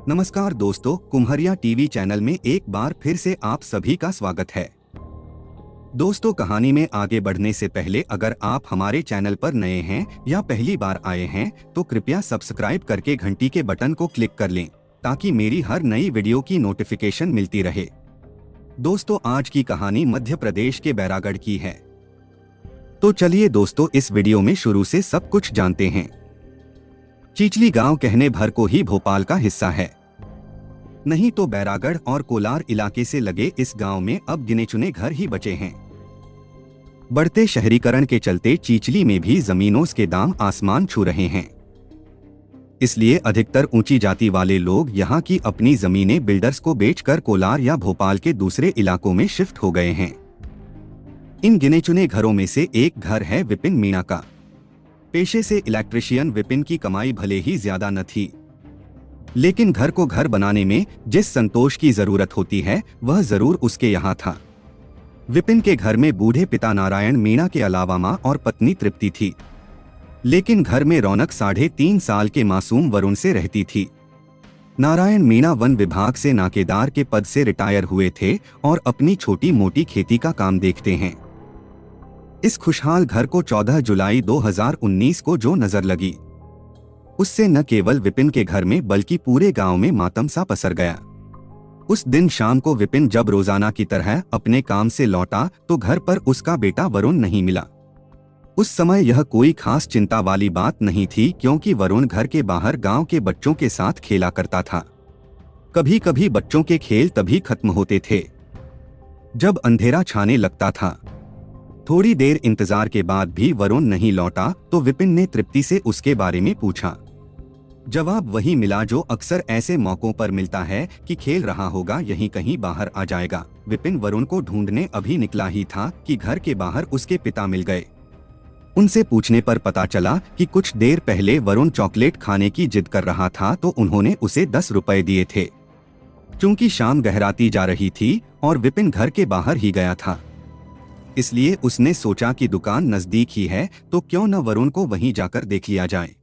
नमस्कार दोस्तों, Kumharia TV channel में एक बार फिर से आप सभी का स्वागत है। दोस्तों, कहानी में आगे बढ़ने से पहले अगर आप हमारे चैनल पर नए हैं या पहली बार आए हैं तो कृपया सब्सक्राइब करके घंटी के बटन को क्लिक कर लें ताकि मेरी हर नई वीडियो की नोटिफिकेशन मिलती रहे। दोस्तों, आज की कहानी मध्य प्रदेश के बैरागढ़ की है। तो चलिए दोस्तों, इस वीडियो में शुरू से सब कुछ जानते हैं। चिचली गांव कहने भर को ही भोपाल का हिस्सा है, नहीं तो बैरागढ़ और कोलार इलाके से लगे इस गांव में अब गिने चुने घर ही बचे हैं। बढ़ते शहरीकरण के चलते चिचली में भी जमीनों के दाम आसमान छू रहे हैं। इसलिए अधिकतर ऊंची जाति वाले लोग यहां की अपनी जमीनें बिल्डर्स को बेचकर कोलार या भोपाल के दूसरे इलाकों में शिफ्ट हो गए हैं। इन गिने चुने घरों में से एक घर है विपिन मीणा का। पेशे से इलेक्ट्रिशियन विपिन की कमाई भले ही ज्यादा न थी, लेकिन घर को घर बनाने में जिस संतोष की जरूरत होती है वह जरूर उसके यहाँ था। विपिन के घर में बूढ़े पिता नारायण मीणा के अलावा मां और पत्नी तृप्ति थी, लेकिन घर में रौनक 3.5 साल के मासूम वरुण से रहती थी। नारायण मीणा वन विभाग से नाकेदार के पद से रिटायर हुए थे और अपनी छोटी मोटी खेती का काम देखते हैं। इस खुशहाल घर को 14 जुलाई 2019 को जो नजर लगी, उससे न केवल विपिन के घर में बल्कि पूरे गांव में मातम सा पसर गया। उस दिन शाम को विपिन जब रोजाना की तरह अपने काम से लौटा तो घर पर उसका बेटा वरुण नहीं मिला। उस समय यह कोई खास चिंता वाली बात नहीं थी, क्योंकि वरुण घर के बाहर गांव के बच्चों के साथ खेला करता था। कभी कभी बच्चों के खेल तभी खत्म होते थे जब अंधेरा छाने लगता था। थोड़ी देर इंतजार के बाद भी वरुण नहीं लौटा तो विपिन ने तृप्ति से उसके बारे में पूछा। जवाब वही मिला जो अक्सर ऐसे मौकों पर मिलता है कि खेल रहा होगा, यहीं कहीं बाहर आ जाएगा। विपिन वरुण को ढूंढने अभी निकला ही था कि घर के बाहर उसके पिता मिल गए। उनसे पूछने पर पता चला कि कुछ देर पहले वरुण चॉकलेट खाने की जिद कर रहा था तो उन्होंने उसे 10 रुपए दिए थे। चूंकि शाम गहराती जा रही थी और विपिन घर के बाहर ही गया था, इसलिए उसने सोचा कि दुकान नजदीक ही है तो क्यों न वरुण को वहीं जाकर देख लिया जाए।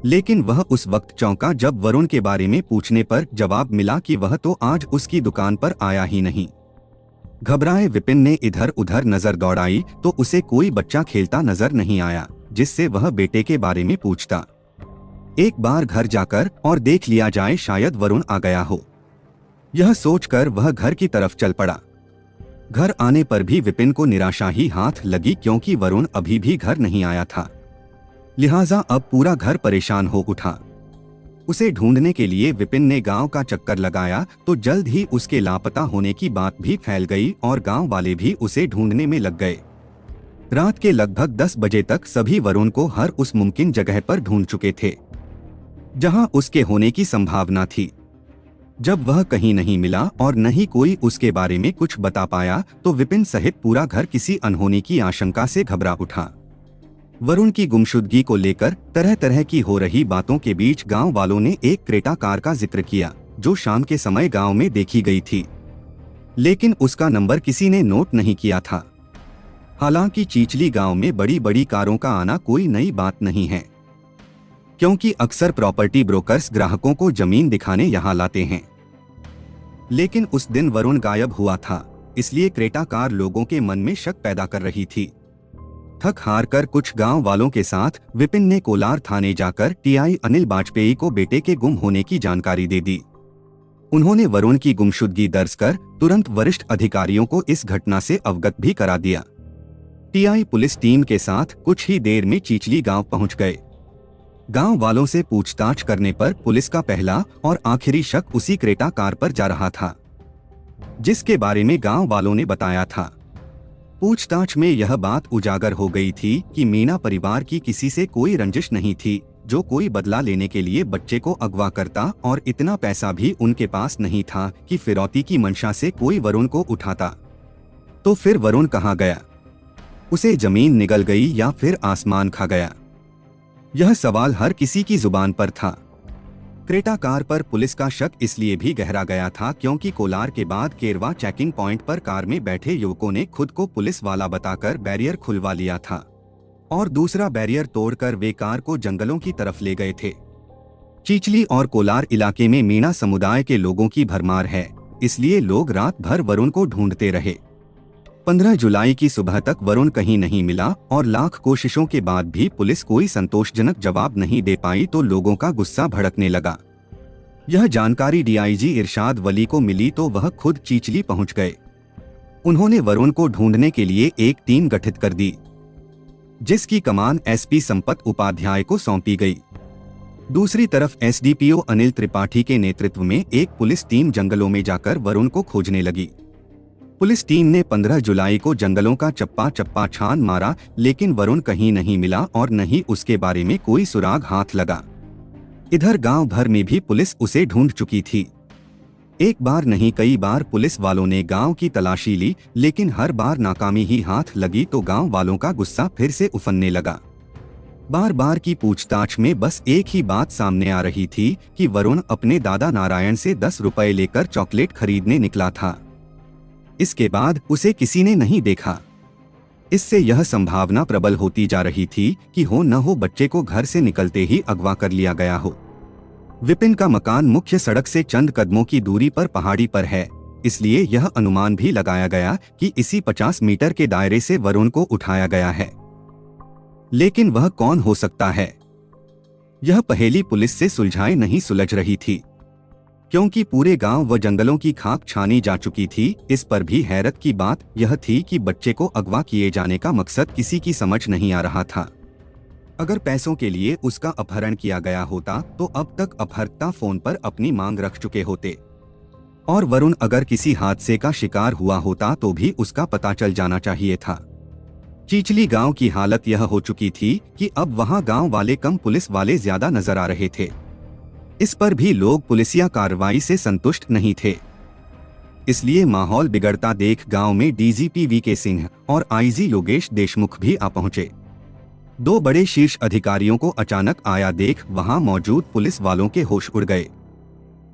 लेकिन वह उस वक्त चौंका जब वरुण के बारे में पूछने पर जवाब मिला कि वह तो आज उसकी दुकान पर आया ही नहीं। घबराए विपिन ने इधर उधर नजर दौड़ाई तो उसे कोई बच्चा खेलता नजर नहीं आया जिससे वह बेटे के बारे में पूछता। एक बार घर जाकर और देख लिया जाए, शायद वरुण आ गया हो। यह सोचकर वह घर की तरफ चल पड़ा। घर आने पर भी विपिन को निराशा ही हाथ लगी, क्योंकि वरुण अभी भी घर नहीं आया था। लिहाजा अब पूरा घर परेशान हो उठा। उसे ढूंढने के लिए विपिन ने गांव का चक्कर लगाया तो जल्द ही उसके लापता होने की बात भी फैल गई और गांव वाले भी उसे ढूंढने में लग गए। रात के लगभग 10 बजे तक सभी वरुण को हर उस मुमकिन जगह पर ढूंढ चुके थे जहां उसके होने की संभावना थी। जब वह कहीं नहीं मिला और न ही कोई उसके बारे में कुछ बता पाया तो विपिन सहित पूरा घर किसी अनहोनी की आशंका से घबरा उठा। वरुण की गुमशुदगी को लेकर तरह तरह की हो रही बातों के बीच गांव वालों ने एक क्रेटा कार का जिक्र किया जो शाम के समय गांव में देखी गई थी, लेकिन उसका नंबर किसी ने नोट नहीं किया था। हालांकि चिचली गांव में बड़ी बड़ी कारों का आना कोई नई बात नहीं है, क्योंकि अक्सर प्रॉपर्टी ब्रोकर्स ग्राहकों को जमीन दिखाने यहां लाते हैं। लेकिन उस दिन वरुण गायब हुआ था, इसलिए क्रेटा कार लोगों के मन में शक पैदा कर रही थी। थक हार कर कुछ गांव वालों के साथ विपिन ने कोलार थाने जाकर टीआई अनिल वाजपेयी को बेटे के गुम होने की जानकारी दे दी। उन्होंने वरुण की गुमशुदगी दर्ज कर तुरंत वरिष्ठ अधिकारियों को इस घटना से अवगत भी करा दिया। टीआई पुलिस टीम के साथ कुछ ही देर में चिचली गांव पहुंच गए। गांव वालों से पूछताछ करने पर पुलिस का पहला और आखिरी शक उसी क्रेटा कार पर जा रहा था जिसके बारे में गांव वालों ने बताया था। पूछताछ में यह बात उजागर हो गई थी कि मीणा परिवार की किसी से कोई रंजिश नहीं थी जो कोई बदला लेने के लिए बच्चे को अगवा करता, और इतना पैसा भी उनके पास नहीं था कि फिरौती की मंशा से कोई वरुण को उठाता। तो फिर वरुण कहाँ गया? उसे जमीन निगल गई या फिर आसमान खा गया? यह सवाल हर किसी की जुबान पर था। क्रेटा कार पर पुलिस का शक इसलिए भी गहरा गया था क्योंकि कोलार के बाद केरवा चेकिंग पॉइंट पर कार में बैठे युवकों ने खुद को पुलिस वाला बताकर बैरियर खुलवा लिया था और दूसरा बैरियर तोड़कर वे कार को जंगलों की तरफ ले गए थे। चीचली और कोलार इलाके में मीणा समुदाय के लोगों की भरमार है, इसलिए लोग रात भर वरुण को ढूंढते रहे। 15 जुलाई की सुबह तक वरुण कहीं नहीं मिला और लाख कोशिशों के बाद भी पुलिस कोई संतोषजनक जवाब नहीं दे पाई तो लोगों का गुस्सा भड़कने लगा। यह जानकारी डीआईजी इरशाद वली को मिली तो वह खुद चीचली पहुंच गए। उन्होंने वरुण को ढूंढने के लिए एक टीम गठित कर दी, जिसकी कमान एसपी संपत उपाध्याय को सौंपी गई। दूसरी तरफ एसडीपीओ अनिल त्रिपाठी के नेतृत्व में एक पुलिस टीम जंगलों में जाकर वरुण को खोजने लगी। पुलिस टीम ने 15 जुलाई को जंगलों का चप्पा चप्पा छान मारा, लेकिन वरुण कहीं नहीं मिला और न ही उसके बारे में कोई सुराग हाथ लगा। इधर गांव भर में भी पुलिस उसे ढूंढ चुकी थी। एक बार नहीं कई बार पुलिस वालों ने गांव की तलाशी ली, लेकिन हर बार नाकामी ही हाथ लगी तो गांव वालों का गुस्सा फिर से उफनने लगा। बार बार की पूछताछ में बस एक ही बात सामने आ रही थी कि वरुण अपने दादा नारायण से 10 रुपए लेकर चॉकलेट खरीदने निकला था। इसके बाद उसे किसी ने नहीं देखा। इससे यह संभावना प्रबल होती जा रही थी कि हो न हो बच्चे को घर से निकलते ही अगवा कर लिया गया हो। विपिन का मकान मुख्य सड़क से चंद कदमों की दूरी पर पहाड़ी पर है, इसलिए यह अनुमान भी लगाया गया कि इसी 50 मीटर के दायरे से वरुण को उठाया गया है। लेकिन वह कौन हो सकता है? यह पहेली पुलिस से सुलझाए नहीं सुलझ रही थी, क्योंकि पूरे गांव व जंगलों की खाक छानी जा चुकी थी। इस पर भी हैरत की बात यह थी कि बच्चे को अगवा किए जाने का मकसद किसी की समझ नहीं आ रहा था। अगर पैसों के लिए उसका अपहरण किया गया होता तो अब तक अपहर्ता फोन पर अपनी मांग रख चुके होते, और वरुण अगर किसी हादसे का शिकार हुआ होता तो भी उसका पता चल जाना चाहिए था। चीचली गांव की हालत यह हो चुकी थी कि अब वहां गांव वाले कम पुलिस वाले ज्यादा नजर आ रहे थे। इस पर भी लोग पुलिसिया कार्रवाई से संतुष्ट नहीं थे, इसलिए माहौल बिगड़ता देख गांव में डीजीपी वीके सिंह और आईजी योगेश देशमुख भी आ पहुंचे। 2 बड़े शीर्ष अधिकारियों को अचानक आया देख वहां मौजूद पुलिस वालों के होश उड़ गए।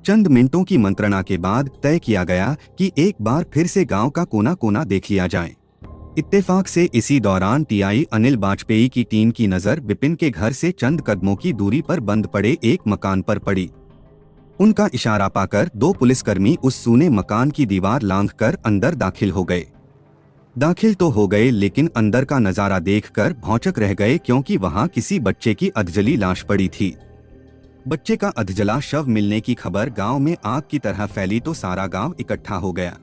चंद मिनटों की मंत्रणा के बाद तय किया गया कि एक बार फिर से गांव का कोना कोना देख लिया जाए। इत्तेफाक से इसी दौरान टीआई अनिल वाजपेयी की टीम की नजर विपिन के घर से चंद कदमों की दूरी पर बंद पड़े एक मकान पर पड़ी। उनका इशारा पाकर 2 पुलिसकर्मी उस सूने मकान की दीवार लांघकर अंदर दाखिल हो गए। दाखिल तो हो गए, लेकिन अंदर का नजारा देखकर भौंचक रह गए, क्योंकि वहां किसी बच्चे की अधजली लाश पड़ी थी। बच्चे का अधजला शव मिलने की खबर गांव में आग की तरह फैली तो सारा गांव इकट्ठा हो गया।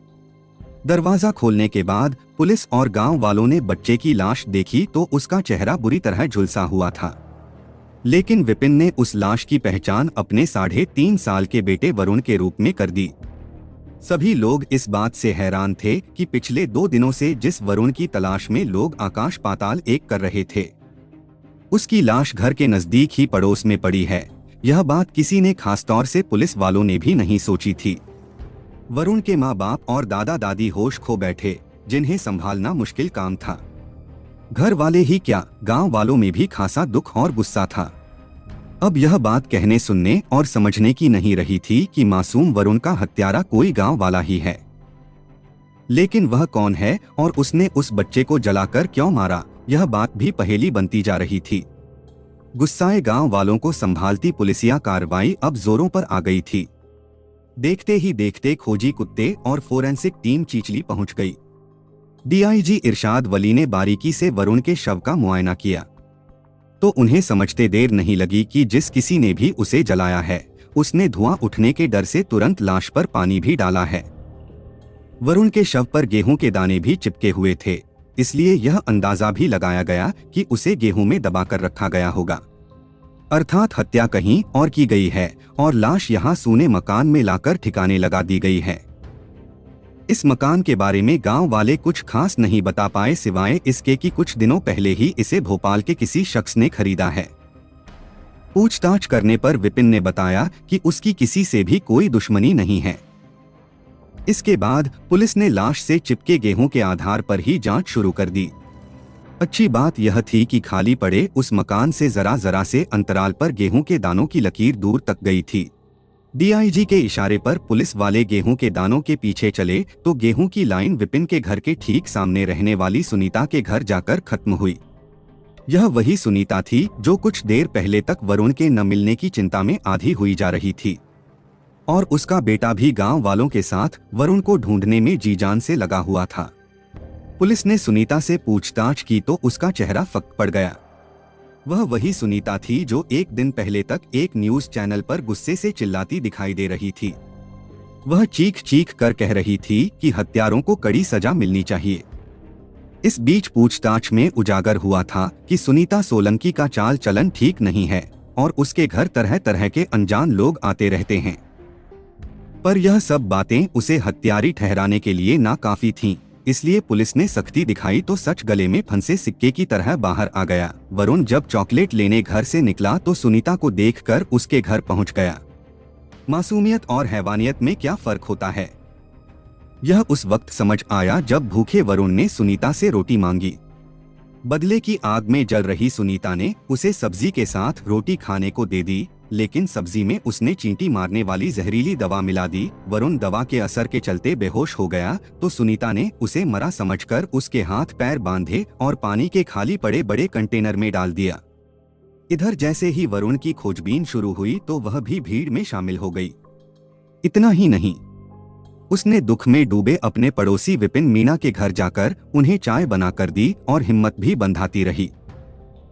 दरवाजा खोलने के बाद पुलिस और गांव वालों ने बच्चे की लाश देखी तो उसका चेहरा बुरी तरह झुलसा हुआ था। लेकिन विपिन ने उस लाश की पहचान अपने 3.5 साल के बेटे वरुण के रूप में कर दी। सभी लोग इस बात से हैरान थे कि पिछले 2 दिनों से जिस वरुण की तलाश में लोग आकाश पाताल एक कर रहे थे, उसकी लाश घर के नजदीक ही पड़ोस में पड़ी है। यह बात किसी ने खासतौर से पुलिस वालों ने भी नहीं सोची थी। वरुण के माँ बाप और दादा दादी होश खो बैठे, जिन्हें संभालना मुश्किल काम था। घर वाले ही क्या, गांव वालों में भी खासा दुख और गुस्सा था। अब यह बात कहने सुनने और समझने की नहीं रही थी कि मासूम वरुण का हत्यारा कोई गांव वाला ही है। लेकिन वह कौन है और उसने उस बच्चे को जलाकर क्यों मारा, यह बात भी पहेली बनती जा रही थी। गुस्साए गांव वालों को संभालती पुलिसिया कार्रवाई अब जोरों पर आ गई थी। देखते ही देखते खोजी कुत्ते और फोरेंसिक टीम चीचली पहुंच गई। डीआईजी इरशाद वली ने बारीकी से वरुण के शव का मुआयना किया तो उन्हें समझते देर नहीं लगी कि जिस किसी ने भी उसे जलाया है, उसने धुआं उठने के डर से तुरंत लाश पर पानी भी डाला है। वरुण के शव पर गेहूं के दाने भी चिपके हुए थे, इसलिए यह अंदाजा भी लगाया गया कि उसे गेहूं में दबाकर रखा गया होगा। अर्थात हत्या कहीं और की गई है और लाश यहाँ सूने मकान में लाकर ठिकाने लगा दी गई है। इस मकान के बारे में गांव वाले कुछ खास नहीं बता पाए, सिवाय इसके कि कुछ दिनों पहले ही इसे भोपाल के किसी शख्स ने खरीदा है। पूछताछ करने पर विपिन ने बताया कि उसकी किसी से भी कोई दुश्मनी नहीं है। इसके बाद पुलिस ने लाश से चिपके गेहूं के आधार पर ही जांच शुरू कर दी। अच्छी बात यह थी कि खाली पड़े उस मकान से जरा जरा से अंतराल पर गेहूं के दानों की लकीर दूर तक गई थी। डीआईजी के इशारे पर पुलिस वाले गेहूं के दानों के पीछे चले तो गेहूं की लाइन विपिन के घर के ठीक सामने रहने वाली सुनीता के घर जाकर खत्म हुई। यह वही सुनीता थी जो कुछ देर पहले तक वरुण के न मिलने की चिंता में आधी हुई जा रही थी, और उसका बेटा भी गांव वालों के साथ वरुण को ढूंढने में जी जान से लगा हुआ था। पुलिस ने सुनीता से पूछताछ की तो उसका चेहरा फक पड़ गया। वह वही सुनीता थी जो एक दिन पहले तक एक न्यूज चैनल पर गुस्से से चिल्लाती दिखाई दे रही थी। वह चीख चीख कर कह रही थी कि हत्यारों को कड़ी सजा मिलनी चाहिए। इस बीच पूछताछ में उजागर हुआ था कि सुनीता सोलंकी का चाल चलन ठीक नहीं है और उसके घर तरह तरह के अनजान लोग आते रहते हैं। पर यह सब बातें उसे हत्यारी ठहराने के लिए नाकाफी थीं, इसलिए पुलिस ने सख्ती दिखाई तो सच गले में फंसे सिक्के की तरह बाहर आ गया। वरुण जब चॉकलेट लेने घर से निकला तो सुनीता को देखकर उसके घर पहुंच गया। मासूमियत और हैवानियत में क्या फर्क होता है, यह उस वक्त समझ आया जब भूखे वरुण ने सुनीता से रोटी मांगी। बदले की आग में जल रही सुनीता ने उसे सब्जी के साथ रोटी खाने को दे दी, लेकिन सब्जी में उसने चींटी मारने वाली जहरीली दवा मिला दी। वरुण दवा के असर के चलते बेहोश हो गया तो सुनीता ने उसे मरा समझकर उसके हाथ पैर बांधे और पानी के खाली पड़े बड़े कंटेनर में डाल दिया। इधर जैसे ही वरुण की खोजबीन शुरू हुई तो वह भी भीड़ में शामिल हो गई। इतना ही नहीं, उसने दुख में डूबे अपने पड़ोसी विपिन मीणा के घर जाकर उन्हें चाय बनाकर दी और हिम्मत भी बंधाती रही,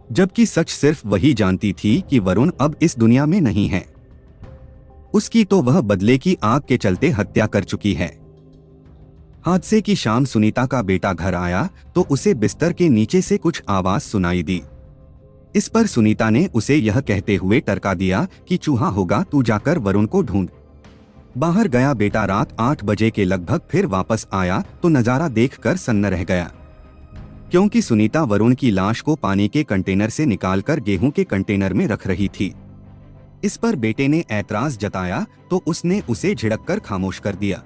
जबकि सच सिर्फ वही जानती थी कि वरुण अब इस दुनिया में नहीं है। उसकी तो वह बदले की आग के चलते हत्या कर चुकी है। हादसे की शाम सुनीता का बेटा घर आया तो उसे बिस्तर के नीचे से कुछ आवाज सुनाई दी। इस पर सुनीता ने उसे यह कहते हुए टरका दिया कि चूहा होगा, तू जाकर वरुण को ढूंढ। बाहर गया बेटा रात 8 बजे के लगभग फिर वापस आया तो नजारा देखकर सन्न रह गया, क्योंकि सुनीता वरुण की लाश को पानी के कंटेनर से निकालकर गेहूं के कंटेनर में रख रही थी। इस पर बेटे ने ऐतराज जताया तो उसने उसे झिड़ककर खामोश कर दिया।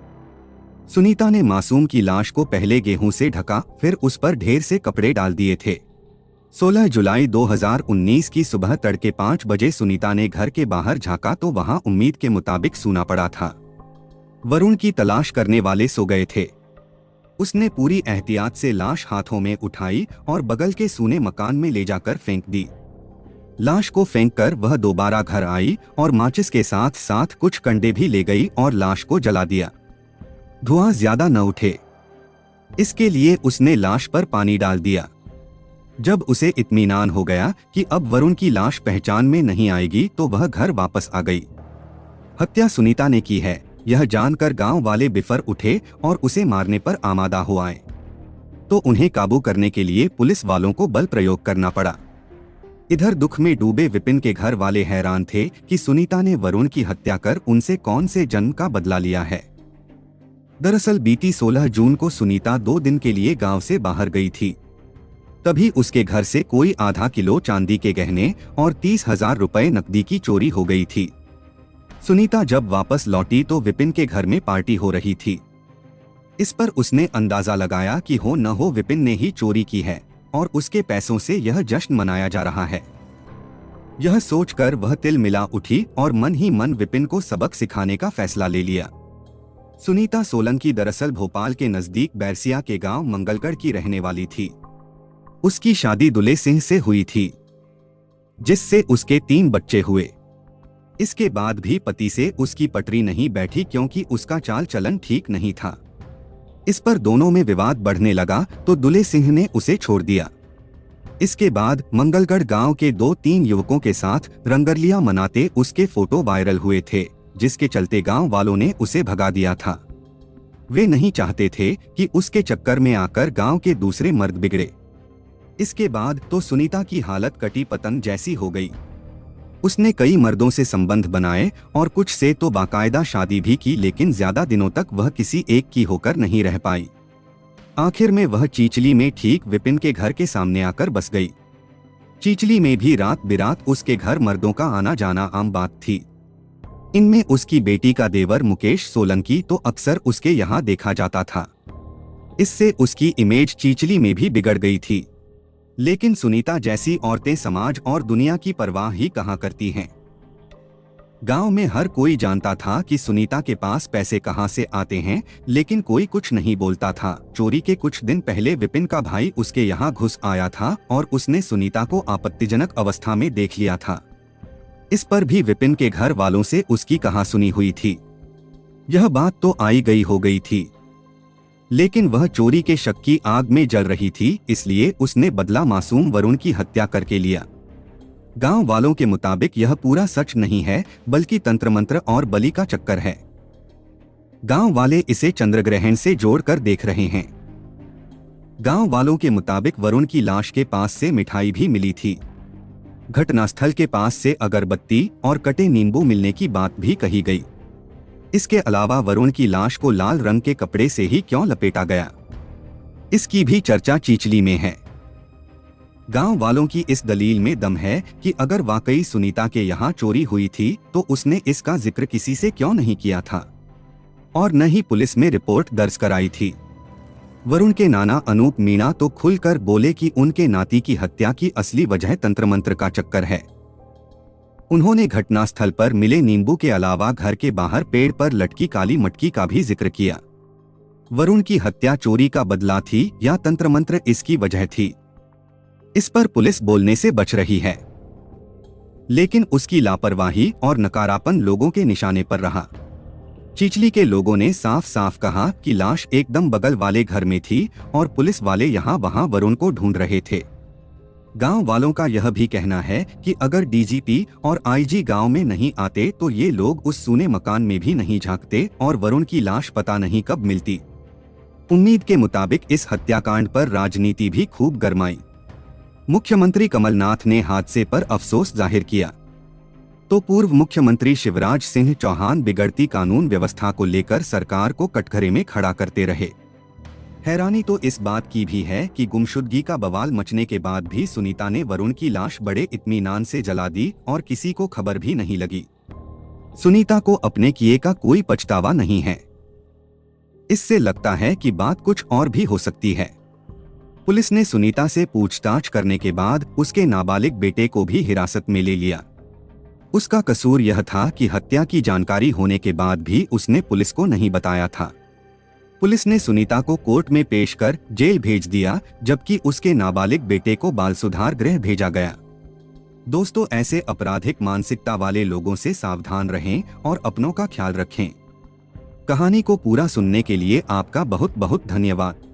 सुनीता ने मासूम की लाश को पहले गेहूं से ढका, फिर उस पर ढेर से कपड़े डाल दिए थे। 16 जुलाई 2019 की सुबह तड़के 5 बजे सुनीता ने घर के बाहर झांका तो वहां उम्मीद के मुताबिक सूना पड़ा था। वरुण की तलाश करने वाले सो गए थे। उसने पूरी एहतियात से लाश हाथों में उठाई और बगल के सूने मकान में ले जाकर फेंक दी। लाश को फेंककर वह दोबारा घर आई और माचिस के साथ साथ कुछ कंडे भी ले गई और लाश को जला दिया। धुआं ज्यादा न उठे, इसके लिए उसने लाश पर पानी डाल दिया। जब उसे इत्मीनान हो गया कि अब वरुण की लाश पहचान में नहीं आएगी तो वह घर वापस आ गई। हत्या सुनीता ने की है, यह जानकर गांव वाले बिफर उठे और उसे मारने पर आमादा हो आए, तो उन्हें काबू करने के लिए पुलिस वालों को बल प्रयोग करना पड़ा। इधर दुख में डूबे विपिन के घर वाले हैरान थे कि सुनीता ने वरुण की हत्या कर उनसे कौन से जन्म का बदला लिया है। दरअसल बीती 16 जून को सुनीता 2 दिन के लिए गांव से बाहर गई थी। तभी उसके घर से कोई आधा किलो चांदी के गहने और 30,000 रुपए नकदी की चोरी हो गई थी। सुनीता जब वापस लौटी तो विपिन के घर में पार्टी हो रही थी। इस पर उसने अंदाजा लगाया कि हो न हो विपिन ने ही चोरी की है और उसके पैसों से यह जश्न मनाया जा रहा है। यह सोचकर वह तिल मिला उठी और मन ही मन विपिन को सबक सिखाने का फैसला ले लिया। सुनीता सोलंकी दरअसल भोपाल के नजदीक बैरसिया के गांव मंगलगढ़ की रहने वाली थी। उसकी शादी दुले सिंह से हुई थी, जिससे उसके 3 बच्चे हुए। इसके बाद भी पति से उसकी पटरी नहीं बैठी क्योंकि उसका चाल चलन ठीक नहीं था। इस पर दोनों में विवाद बढ़ने लगा तो दुले सिंह ने उसे छोड़ दिया। इसके बाद मंगलगढ़ गांव के 2-3 युवकों के साथ रंगरलिया मनाते उसके फोटो वायरल हुए थे, जिसके चलते गांव वालों ने उसे भगा दिया था। वे नहीं चाहते थे कि उसके चक्कर में आकर गांव के दूसरे मर्द बिगड़े। इसके बाद तो सुनीता की हालत कटी पतंग जैसी हो गई। उसने कई मर्दों से संबंध बनाए और कुछ से तो बाकायदा शादी भी की, लेकिन ज्यादा दिनों तक वह किसी एक की होकर नहीं रह पाई। आखिर में वह चीचली में ठीक विपिन के घर के सामने आकर बस गई। चीचली में भी रात बिरात उसके घर मर्दों का आना जाना आम बात थी। इनमें उसकी बेटी का देवर मुकेश सोलंकी तो अक्सर उसके यहाँ देखा जाता था। इससे उसकी इमेज चीचली में भी बिगड़ गई थी। लेकिन सुनीता जैसी औरतें समाज और दुनिया की परवाह ही कहाँ करती हैं। गांव में हर कोई जानता था कि सुनीता के पास पैसे कहां से आते हैं, लेकिन कोई कुछ नहीं बोलता था। चोरी के कुछ दिन पहले विपिन का भाई उसके यहाँ घुस आया था और उसने सुनीता को आपत्तिजनक अवस्था में देख लिया था। इस पर भी विपिन के घर वालों से उसकी कहासुनी हुई थी। यह बात तो आई गई हो गई थी, लेकिन वह चोरी के शक की आग में जल रही थी, इसलिए उसने बदला मासूम वरुण की हत्या करके लिया। गांव वालों के मुताबिक यह पूरा सच नहीं है, बल्कि तंत्र मंत्र और बलि का चक्कर है। गांव वाले इसे चंद्रग्रहण से जोड़कर देख रहे हैं। गांव वालों के मुताबिक वरुण की लाश के पास से मिठाई भी मिली थी। घटनास्थल के पास से अगरबत्ती और कटे नींबू मिलने की बात भी कही गई। इसके अलावा वरुण की लाश को लाल रंग के कपड़े से ही क्यों लपेटा गया, इसकी भी चर्चा चीचली में है। गांव वालों की इस दलील में दम है कि अगर वाकई सुनीता के यहाँ चोरी हुई थी तो उसने इसका जिक्र किसी से क्यों नहीं किया था और न ही पुलिस में रिपोर्ट दर्ज कराई थी। वरुण के नाना अनूप मीणा तो खुलकर बोले कि उनके नाती की हत्या की असली वजह तंत्र मंत्र का चक्कर है। उन्होंने घटनास्थल पर मिले नींबू के अलावा घर के बाहर पेड़ पर लटकी काली मटकी का भी जिक्र किया। वरुण की हत्या चोरी का बदला थी या तंत्र मंत्र इसकी वजह थी, इस पर पुलिस बोलने से बच रही है, लेकिन उसकी लापरवाही और नकारापन लोगों के निशाने पर रहा। चिचली के लोगों ने साफ साफ कहा कि लाश एकदम बगल वाले घर में थी और पुलिस वाले यहाँ वहाँ वरुण को ढूंढ रहे थे। गांव वालों का यह भी कहना है कि अगर डीजीपी और आईजी गांव में नहीं आते तो ये लोग उस सूने मकान में भी नहीं झांकते और वरुण की लाश पता नहीं कब मिलती। उम्मीद के मुताबिक इस हत्याकांड पर राजनीति भी खूब गरमाई। मुख्यमंत्री कमलनाथ ने हादसे पर अफसोस जाहिर किया, तो पूर्व मुख्यमंत्री शिवराज सिंह चौहान बिगड़ती कानून व्यवस्था को लेकर सरकार को कटघरे में खड़ा करते रहे। हैरानी तो इस बात की भी है कि गुमशुदगी का बवाल मचने के बाद भी सुनीता ने वरुण की लाश बड़े इत्मीनान से जला दी और किसी को खबर भी नहीं लगी। सुनीता को अपने किए का कोई पछतावा नहीं है। इससे लगता है कि बात कुछ और भी हो सकती है। पुलिस ने सुनीता से पूछताछ करने के बाद उसके नाबालिग बेटे को भी हिरासत में ले लिया। उसका कसूर यह था कि हत्या की जानकारी होने के बाद भी उसने पुलिस को नहीं बताया था। पुलिस ने सुनीता को कोर्ट में पेश कर जेल भेज दिया, जबकि उसके नाबालिग बेटे को बाल सुधार गृह भेजा गया। दोस्तों, ऐसे आपराधिक मानसिकता वाले लोगों से सावधान रहें और अपनों का ख्याल रखें। कहानी को पूरा सुनने के लिए आपका बहुत बहुत धन्यवाद।